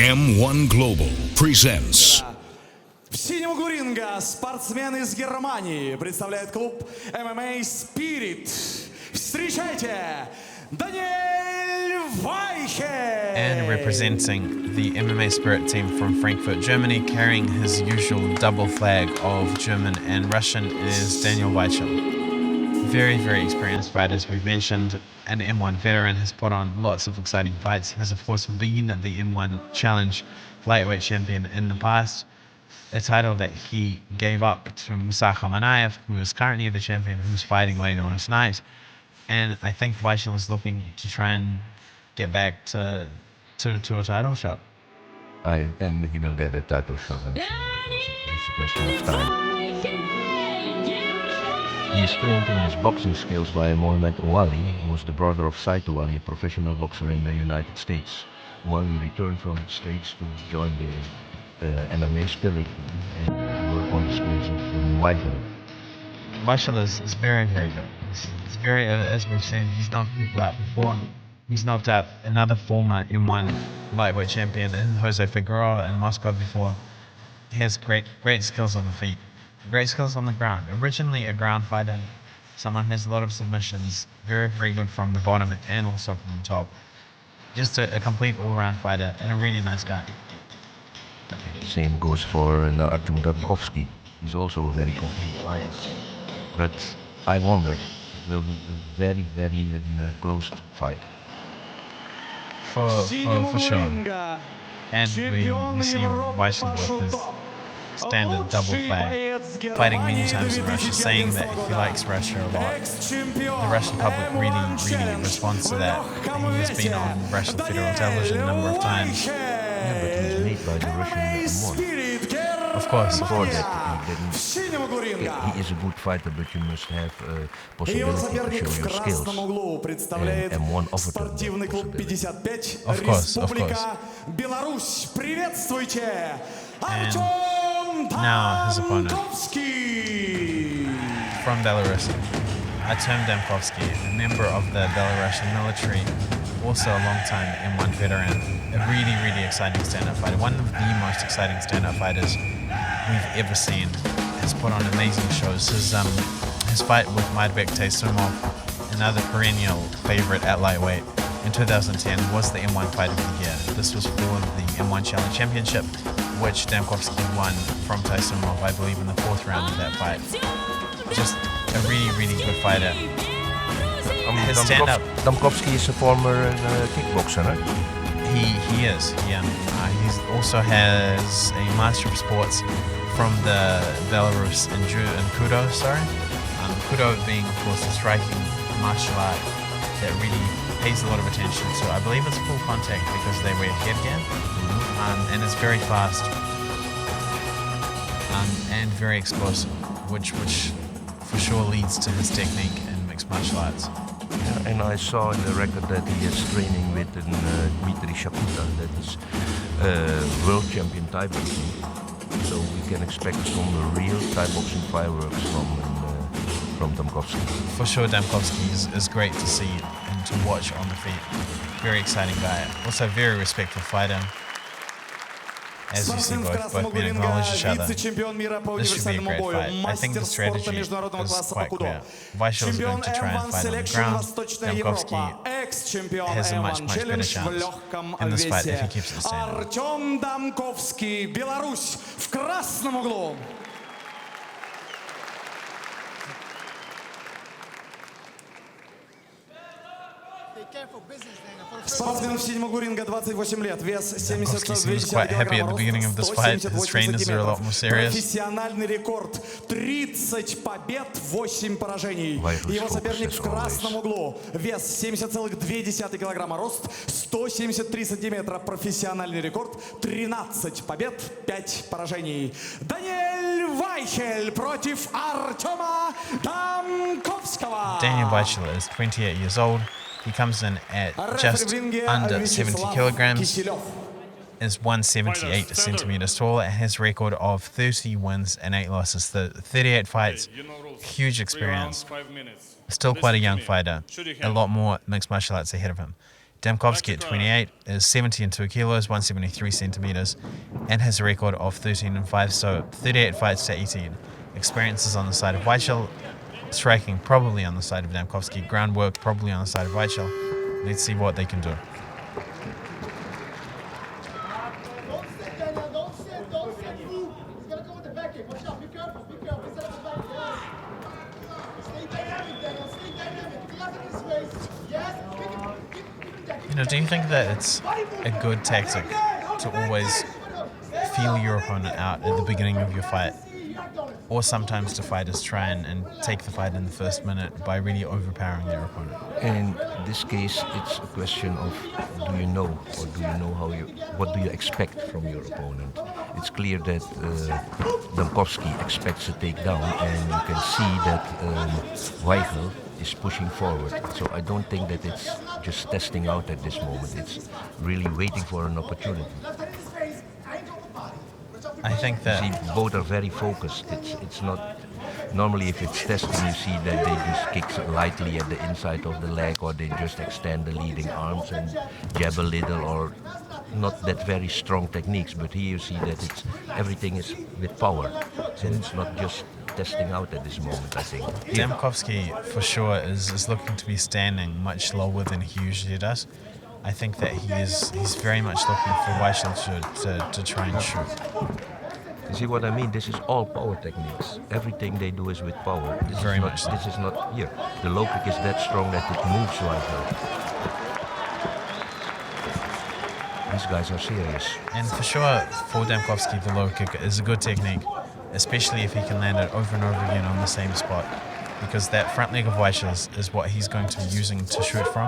M1 Global presents. В синем углу ринга спортсмен из Германии представляет клуб MMA Spirit. Встречайте, Даниэль Weichel! And representing the MMA Spirit team from Frankfurt, Germany, carrying his usual double flag of German and Russian is Daniel Weichel. Very, very experienced fighter, as we've mentioned, an M1 veteran, has put on lots of exciting fights, has of course been the M1 Challenge lightweight champion in the past, a title that he gave up to Musaka Manaev, who is currently the champion, who's fighting later on tonight. And I think Weichel is looking to try and get back to a title shot. I think he will get a title shot. It's a question of time. He is trained in his boxing skills by Mohamed Ouali, who was the brother of Said Ouali, a professional boxer in the United States. Ouali returned from the States to join the MMA Spirit and work on the skills of Weichel. Weichel is very, very good. He's very, as we've seen, he's knocked people out before. He's knocked out another former M1 lightweight champion in Jose Figueroa in Moscow before. He has great skills on the feet, great skills on the ground. Originally a ground fighter, someone who has a lot of submissions, very, very good from the bottom and also from the top. Just a complete all-round fighter and a really nice guy. Same goes for Artem Damkovsky. He's also a very complete fighter. But I wonder, it will be a very, very close fight. For sure. And we see Weichel with his standard double flag, fighting many times in Russia, saying that he likes Russia a lot. The Russian public really responds to that. He has been on Russian federal television a number of times. Yeah, but he's made by the Russian M1. Of course. Before that, he is a good fighter, but you must have a possibility to show your skills. And M1 offered him that possibility. Of course. And now his opponent from Belarus, Artem Damkovsky, a member of the Belarusian military, also a long-time M1 veteran, a really exciting stand-up fighter, one of the most exciting stand-up fighters we've ever seen. Has put on amazing shows. His fight with Maidbek Taysumov, another perennial favorite at lightweight, in 2010 was the M1 Fight of the Year. This was for the M1 Challenge Championship, which Damkovsky won from Taysumov, I believe, in the 4th round of that fight. Just a really good fighter. His stand-up. Damkovsky is a former kickboxer, right? He is, yeah. He also has a Master of Sports from the Belarus in Kudo, Kudo being, of course, a striking martial art that really pays a lot of attention. So I believe it's full contact because they wear headgear, and it's very fast and very explosive, which for sure leads to his technique in mixed martial arts. Yeah, and I saw in the record that he is training with Dmitry Shakuta, that is world champion Thai boxing. So we can expect some real Thai boxing fireworks from Damkovsky. For sure, Damkovsky is great to see and to watch on the feet. Very exciting guy. Also a very respectful fighter. As you see, both men acknowledge each other. This should be a great fight. I think the strategy is quite clear. Weichel is going to try and fight on the ground. Damkovsky has a much better chance in this fight if he keeps it standing. Artem Damkovsky, Беларусь, в красном углу. Спортсмен в синем углу ринга, 28 лет, вес 70,2 килограмма, рост 170 сантиметров. Профессиональный рекорд 30 побед, 8 поражений. Его соперник в красном углу, вес 70,2 килограмма, рост 173 сантиметра. Профессиональный рекорд 13 побед, 5 поражений. Даниэль Weichel против Артема Дамковского. Daniel Weichel is 28 years old. He comes in at just under 70 kilograms, is 178 centimeters tall, and has a record of 30 wins and 8 losses. The 38 fights, huge experience. Still quite a young fighter, a lot more mixed martial arts ahead of him. Damkovsky at 28 is 70 and 2 kilos, 173 centimeters, and has a record of 13 and 5, so 38 fights to 18. Experiences on the side of Weichel, striking probably on the side of Damkovsky, groundwork probably on the side of Weichel. Let's see what they can do. Do you think that it's a good tactic to always feel your opponent out at the beginning of your fight, or sometimes do fighters try and take the fight in the first minute by really overpowering their opponent? In this case, it's a question of do you know, or do you know what do you expect from your opponent? It's clear that Damkovsky expects a takedown, and you can see that Weichel is pushing forward. So I don't think that it's just testing out at this moment. It's really waiting for an opportunity. I think that You see, both are very focused. It's not normally if it's testing, you see that they just kick lightly at the inside of the leg, or they just extend the leading arms and jab a little, or not that very strong techniques. But here you see that everything is with power. So it's not just testing out at this moment, I think. Damkovsky for sure is looking to be standing much lower than he usually does. I think that he's very much looking for Weichel to try and shoot. You see what I mean? This is all power techniques. Everything they do is with power. This Very is not, much so. This is not here. The low kick is that strong that it moves Weichel. These guys are serious. And for sure, for Damkovsky, the low kick is a good technique, especially if he can land it over and over again on the same spot, because that front leg of Weichel's is what he's going to be using to shoot from.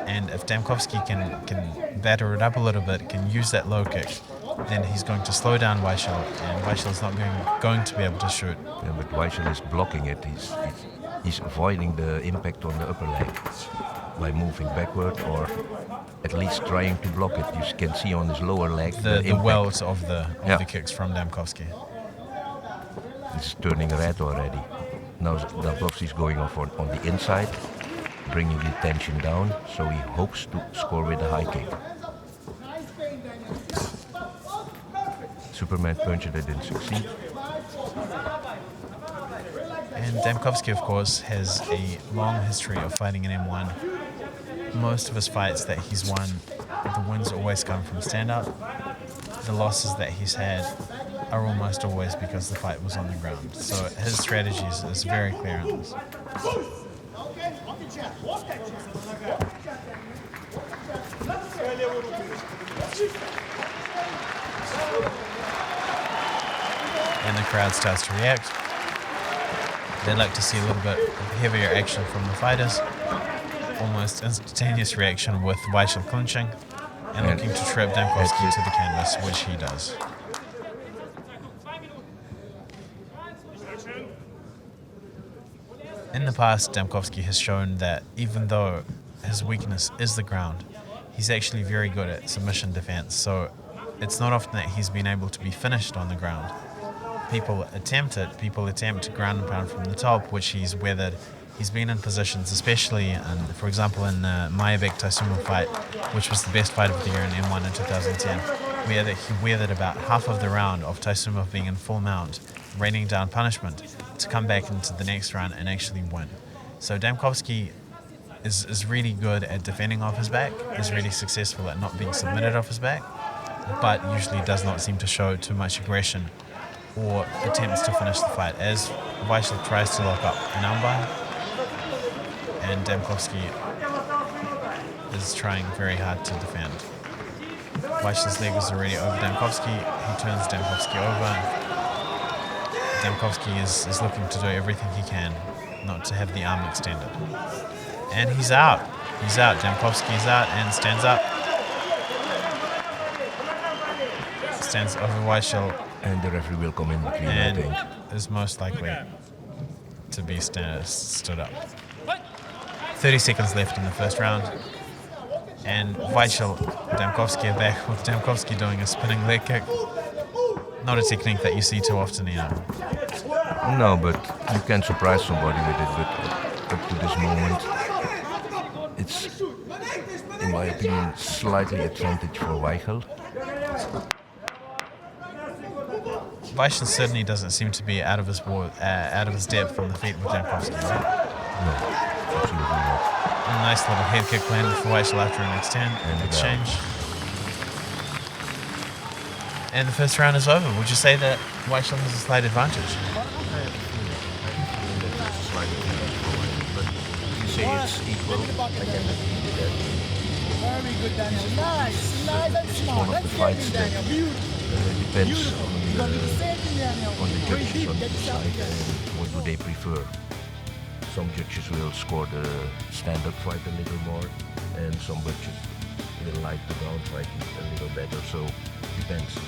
And if Damkovsky can batter it up a little bit, can use that low kick, then he's going to slow down Weichel, and Weichel's not going to be able to shoot. Yeah, but Weichel is blocking it. He's avoiding the impact on the upper leg by moving backward, or at least trying to block it. You can see on his lower leg the impact. welt of the kicks from Damkovsky. It's turning red already. Now Damkovsky is going off on the inside, bringing the tension down, so he hopes to score with a high kick. Superman punch that didn't succeed. And Damkovsky, of course, has a long history of fighting in M1. Most of his fights that he's won, the wins always come from stand-up. The losses that he's had are almost always because the fight was on the ground. So his strategy is very clear on this. And the crowd starts to react. They'd like to see a little bit heavier action from the fighters. Almost instantaneous reaction with Weichel clinching and looking to trap Damkovsky to the canvas, which he does. In the past, Damkovsky has shown that even though his weakness is the ground, he's actually very good at submission defense. So it's not often that he's been able to be finished on the ground. People attempt ground and pound from the top, which he's weathered. He's been in positions, especially, for example, in the Mayabek Taisumu fight, which was the best fight of the year in M1 in 2010, where he weathered about half of the round of Taisumu being in full mount, raining down punishment, to come back into the next round and actually win. So Damkovsky is really good at defending off his back, is really successful at not being submitted off his back, but usually does not seem to show too much aggression or attempts to finish the fight, as Weichel tries to lock up an armbar, and Damkovsky is trying very hard to defend. Weichel's leg is already over Damkovsky. He turns Damkovsky over. Damkovsky is looking to do everything he can not to have the arm extended. And he's out. He's out. Damkovsky's out and stands up. Stands over Weichel. And the referee will come in between, And I think. is most likely to be stood up. 30 seconds left in the first round. And Weichel, Damkovsky are back, with Damkovsky doing a spinning leg kick. Not a technique that you see too often, No, but you can surprise somebody with it, but up to this moment, it's in my opinion, slightly advantage for Weichel. Weichel certainly doesn't seem to be out of his depth on the feet with Damkovsky, right? No, absolutely not. A nice little head kick landed for Weichel after an exchange. And the first round is over. Would you say that Weichel has a slight advantage? I have a feeling that there's a slight advantage for Weichel, but if you say it's equal, I can agree with that. Very good, Daniel. Nice and smart. One of the fights that depends on the judges on each side and what do they prefer. Some judges will score the stand-up fight a little more, and some judges will like the ground fight a little better, so depends.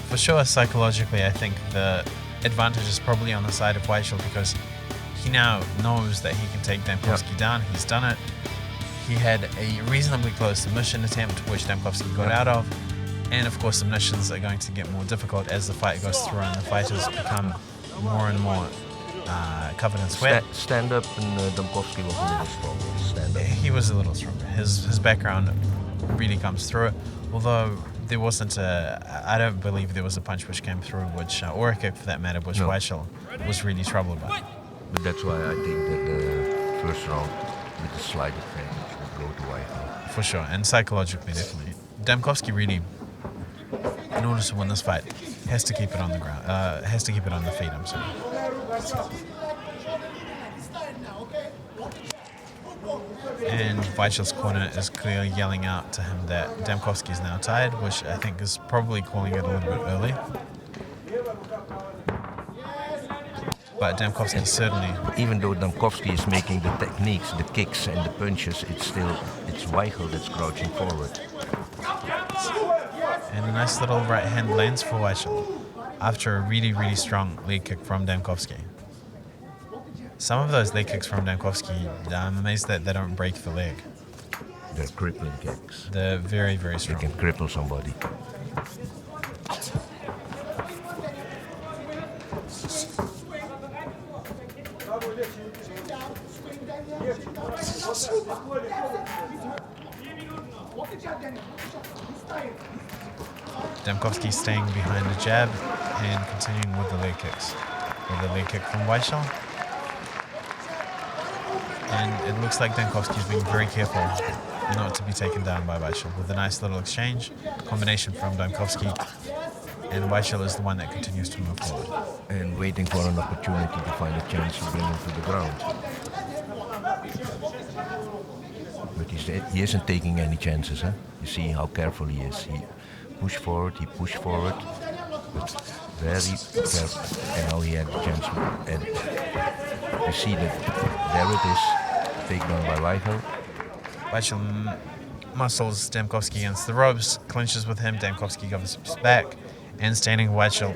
For sure, psychologically, I think the advantage is probably on the side of Weichel because he now knows that he can take Damkovsky down. He's done it. He had a reasonably close submission attempt, which Damkovsky got out of. And of course, submissions are going to get more difficult as the fight goes through and the fighters become more and more covered in sweat. Stand up, and Damkovsky was a little stronger. Stand up. He was a little stronger. His background really comes through. Although there wasn't I don't believe there was a punch which came through, or a kick for that matter, which Weichel was really troubled by. But that's why I think that the first round with a slight advantage would go to Weichel. For sure, and psychologically, definitely. Damkovsky really, in order to win this fight, has to keep it on the ground. Has to keep it on the feet. I'm sorry. And Weichel's corner is clearly yelling out to him that Damkovsky is now tired, which I think is probably calling it a little bit early. But Damkovsky certainly... Even though Damkovsky is making the techniques, the kicks and the punches, it's Weichel that's crouching forward. And a nice little right hand lands for Weichel after a really, really strong leg kick from Damkovsky. Some of those leg kicks from Damkovsky, I'm amazed that they don't break the leg. They're crippling kicks. They're very, very strong. They can cripple somebody. Damkovsky staying behind the jab and continuing with the leg kicks. With the leg kick from Weichel. And it looks like Damkovsky's being very careful not to be taken down by Weichel with a nice little exchange, combination from Damkovsky, and Weichel is the one that continues to move forward. And waiting for an opportunity to find a chance to bring him to the ground. But he isn't taking any chances, huh? You see how careful he is. He pushed forward, but very careful. And now he had the chance, and you see that there it is, taken down by Weichel. Weichel muscles Damkovsky against the ropes, clinches with him, Damkovsky goes back, and standing Weichel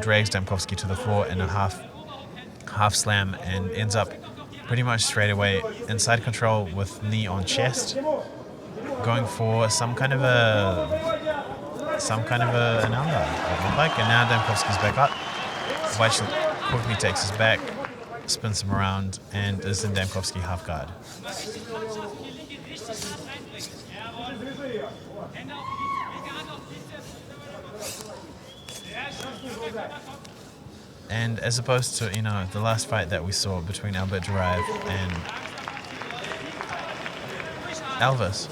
drags Damkovsky to the floor in a half slam and ends up pretty much straight away inside control with knee on chest, going for some kind of an armbar, it looked like, and now Damkovsky's back up. Weichel quickly takes his back, spins him around, and is in Damkovsky half guard. And as opposed to, the last fight that we saw between Albert Duraev and Elvis,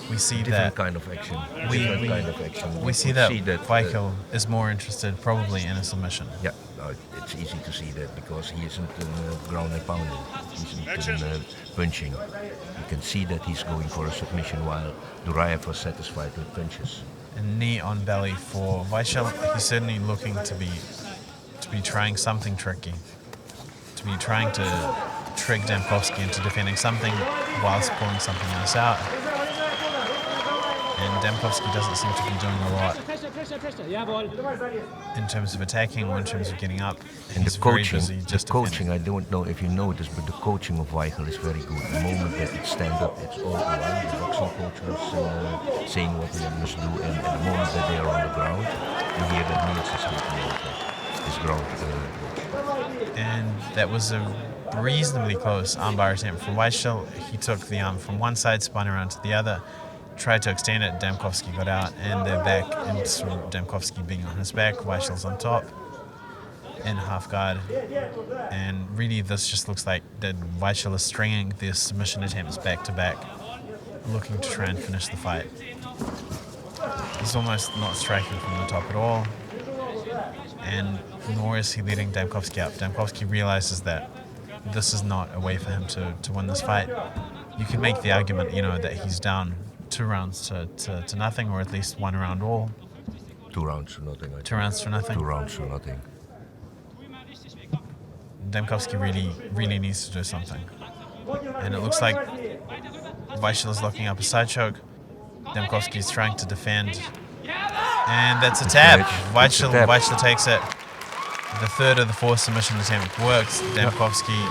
we see Different that kind of action. we see that Weichel is more interested probably in a submission. Yeah, it's easy to see that because he isn't ground and pounding. He isn't punching. You can see that he's going for a submission while Duraev was satisfied with punches. And knee on belly for Weichel. He's certainly looking to be trying something tricky, to be trying to trick Damkovsky into defending something whilst pulling something else out. And Damkovsky doesn't seem to be doing a lot in terms of attacking or in terms of getting up. And He's the coaching, very busy just defending. I don't know if you noticed, but the coaching of Weichel is very good. The moment that it stand up, it's all one. The boxing coach was saying what they must do, and the moment that they are on the ground, you hear that Niels is looking over his ground. And that was a reasonably close armbar attempt from Weichel. He took the arm from one side, spun around to the other, tried to extend it. Damkovsky got out, and they're back into Damkovsky being on his back. Weichel's on top in half guard, and really this just looks like that Weichel is stringing the submission attempts back to back, looking to try and finish the fight. He's almost not striking from the top at all, and nor is he letting Damkovsky up. Damkovsky realizes that this is not a way for him to win this fight. You can make the argument, that he's down 2 rounds to nothing, or at least 1 round all. 2 rounds to nothing. 2 rounds to nothing. 2 rounds to nothing. Damkovsky really needs to do something. And it looks like Weichel is locking up a side choke. Damkovsky is trying to defend. And that's a tap. Weichel takes it. The third of the 4th submission attempt works. Damkovsky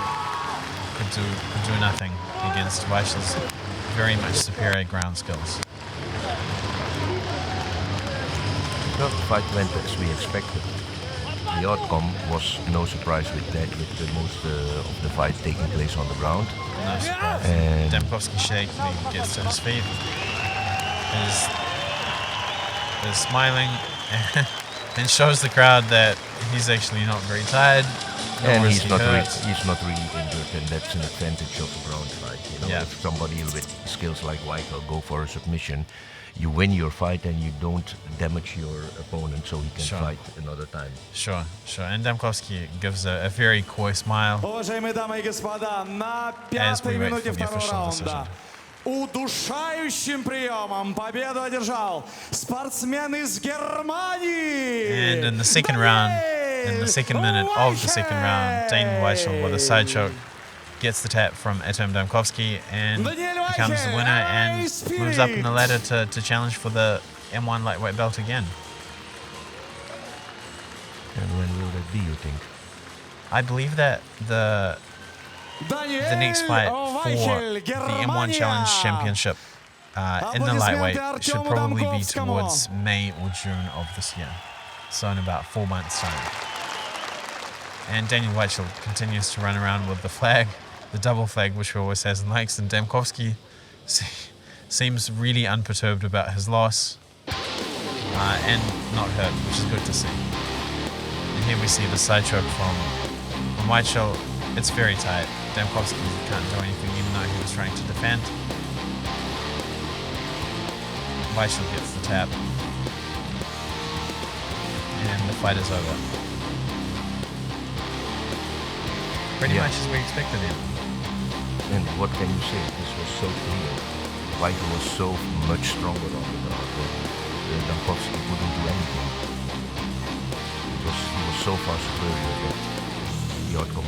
could do nothing against Weichel's very much superior ground skills. The fight went as we expected. The outcome was no surprise with that, with the most of the fight taking place on the ground. No surprise. And Damkovsky shakily gets to his feet. Is smiling and shows the crowd that he's actually not very tired. And he's not really injured, and that's an advantage of a ground fight. If somebody with skills like Weichel go for a submission, you win your fight and you don't damage your opponent, so he can fight another time. Sure. And Damkovsky gives a very coy smile Уважаемые дамы и господа, на as we 5-й wait минуте for the official второго decision. раунда удушающим приемом победу одержал спортсмен из Германии. And in the second round, in the second minute of the second round, Daniel Weichel with a side choke gets the tap from Artem Damkovsky and becomes the winner and moves up in the ladder to challenge for the M1 lightweight belt again. And when will that be, you think? I believe that the next fight for the M1 Challenge Championship in the lightweight should probably be towards May or June of this year, so in about 4 months' time. And Daniel Weichel continues to run around with the flag, the double flag, which he always has and likes, and Damkovsky seems really unperturbed about his loss and not hurt, which is good to see. And here we see the side choke from Weichel. It's very tight. Damkovsky can't do anything even though he was trying to defend. Weichel gets the tap. And the fight is over. Pretty much as we expected him. And what can you say? This was so clear. Weichel was so much stronger on the ground that Damkovsky couldn't do anything. He was so far superior that the outcome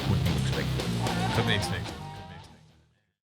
could be expected. Could be expected.